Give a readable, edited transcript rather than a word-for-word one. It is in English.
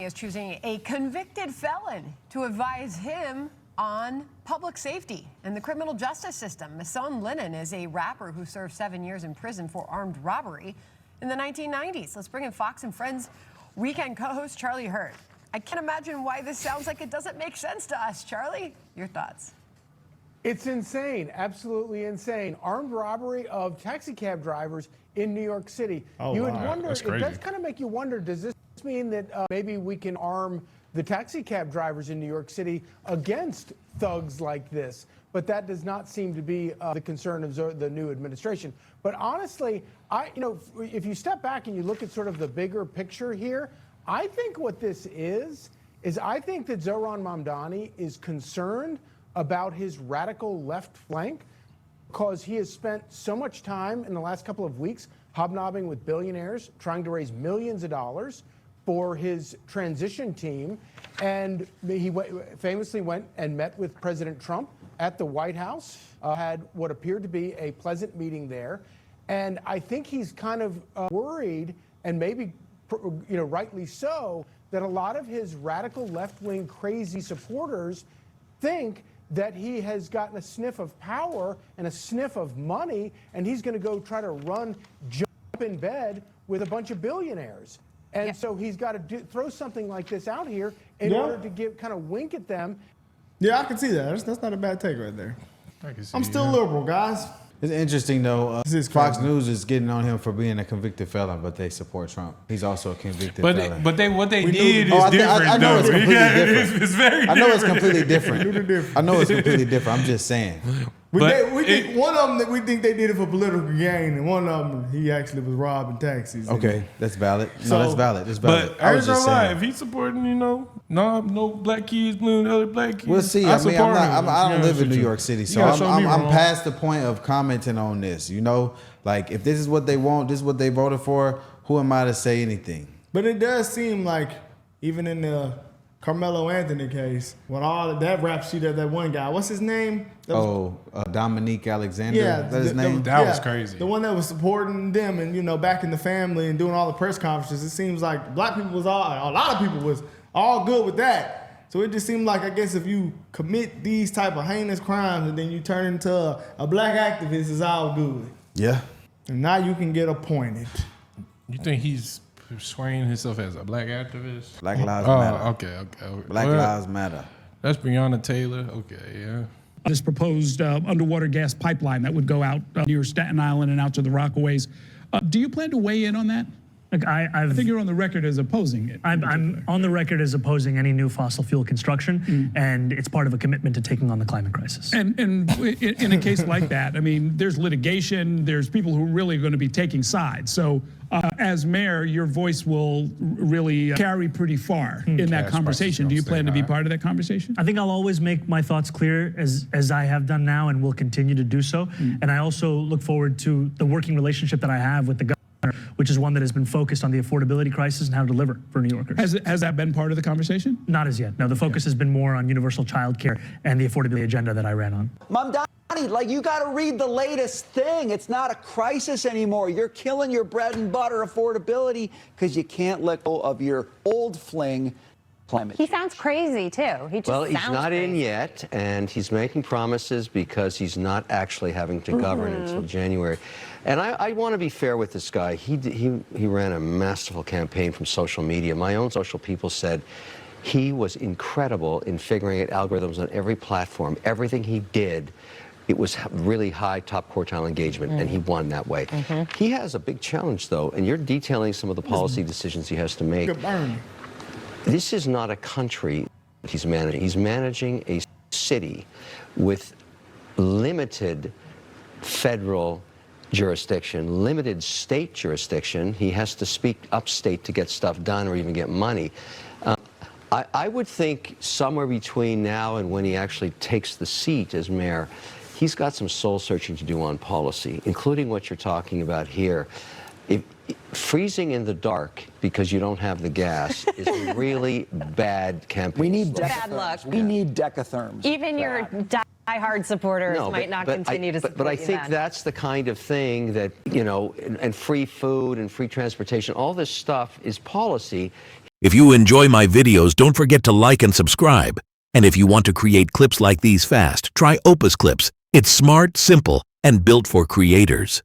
is choosing a convicted felon to advise him on public safety and the criminal justice system. Felon is a rapper who served 7 years in prison for armed robbery in the 1990s. Let's bring in Fox and Friends weekend co-host Charlie Hurd. I can't imagine why this sounds like it doesn't make sense to us. Charlie, your thoughts? It's insane, absolutely insane. Armed robbery of taxi cab drivers in New York City. Oh, you would wow. wonder, That's it crazy. does kind of make you wonder, does this mean that maybe we can arm the taxi cab drivers in New York City against thugs like this? But that does not seem to be the concern of the new administration. But honestly, if you step back and you look at sort of the bigger picture here, I think what this is I think that Zohran Mamdani is concerned about his radical left flank because he has spent so much time in the last couple of weeks hobnobbing with billionaires, trying to raise millions of dollars for his transition team. And he famously went and met with President Trump at the White House, had what appeared to be a pleasant meeting there. And I think he's kind of worried, and maybe rightly so, that a lot of his radical left-wing crazy supporters think that he has gotten a sniff of power and a sniff of money, and he's going to go try to jump in bed with a bunch of billionaires. And so he's got to throw something like this out here in order to kind of wink at them. Yeah, I can see that. That's not a bad take right there. I can see I'm still liberal, guys. It's interesting, though. This is Fox crazy. News is getting on him for being a convicted felon, but they support Trump. He's also a convicted felon. What they did is I different, know though. it's completely different. It's very different. I know it's completely different. I know it's completely different. I'm just saying. We think one of them that we think they did it for political gain, and one of them he actually was robbing taxis. Okay, that's valid. So- No, that's valid. That's valid. But I was just saying. if he's supporting, no black kids, blue other black kids. We'll see. I mean, support him. I don't Yeah, live in New you. York City, You so gotta show me I'm wrong. past the point of commenting on this. Like if this is what they want, this is what they voted for. Who am I to say anything? But it does seem like even in the Carmelo Anthony case, when all of that rap sheet of that one guy, what's his name? That was- Dominique Alexander. Yeah, That's his name. That was crazy. The one that was supporting them and backing the family and doing all the press conferences. It seems like black people a lot of people was all good with that. So it just seemed like, I guess, if you commit these type of heinous crimes and then you turn into a black activist, it's all good. Yeah. And now you can get appointed. You think he's persuading himself as a black activist? Black Lives Matter. Okay. Black Lives Matter. That's Breonna Taylor. Okay, yeah. This proposed underwater gas pipeline that would go out near Staten Island and out to the Rockaways. Do you plan to weigh in on that? Look, I think you're on the record as opposing it. I'm on the record as opposing any new fossil fuel construction, and it's part of a commitment to taking on the climate crisis. And in a case like that, I mean, there's litigation, there's people who are really going to be taking sides. So as mayor, your voice will really carry pretty far in that conversation. Do you plan to be part of that conversation? I think I'll always make my thoughts clear as I have done now and will continue to do so. And I also look forward to the working relationship that I have with the governor, which is one that has been focused on the affordability crisis and how to deliver for New Yorkers. Has that been part of the conversation? Not as yet. No, the focus has been more on universal child care and the affordability agenda that I ran on. Mamdani, you got to read the latest thing. It's not a crisis anymore. You're killing your bread and butter affordability because you can't let go of your old fling climate. He sounds crazy, too. He's not in yet, and he's making promises because he's not actually having to govern until January. And I want to be fair with this guy. He ran a masterful campaign from social media. My own social people said he was incredible in figuring out algorithms on every platform. Everything he did, it was really high top quartile engagement, and he won that way. He has a big challenge, though, and you're detailing some of the policy decisions he has to make. This is not a country he's managing. He's managing a city with limited federal jurisdiction, limited state jurisdiction. He has to speak upstate to get stuff done or even get money. I would think somewhere between now and when he actually takes the seat as mayor, he's got some soul searching to do on policy, including what you're talking about here. Freezing in the dark because you don't have the gas is a really bad campaign. We need bad luck. We need decatherms. Even your diehard supporters might not continue to support But I you think then. that's the kind of thing that, and free food and free transportation, all this stuff is policy. If you enjoy my videos, don't forget to like and subscribe. And if you want to create clips like these fast, try Opus Clips. It's smart, simple, and built for creators.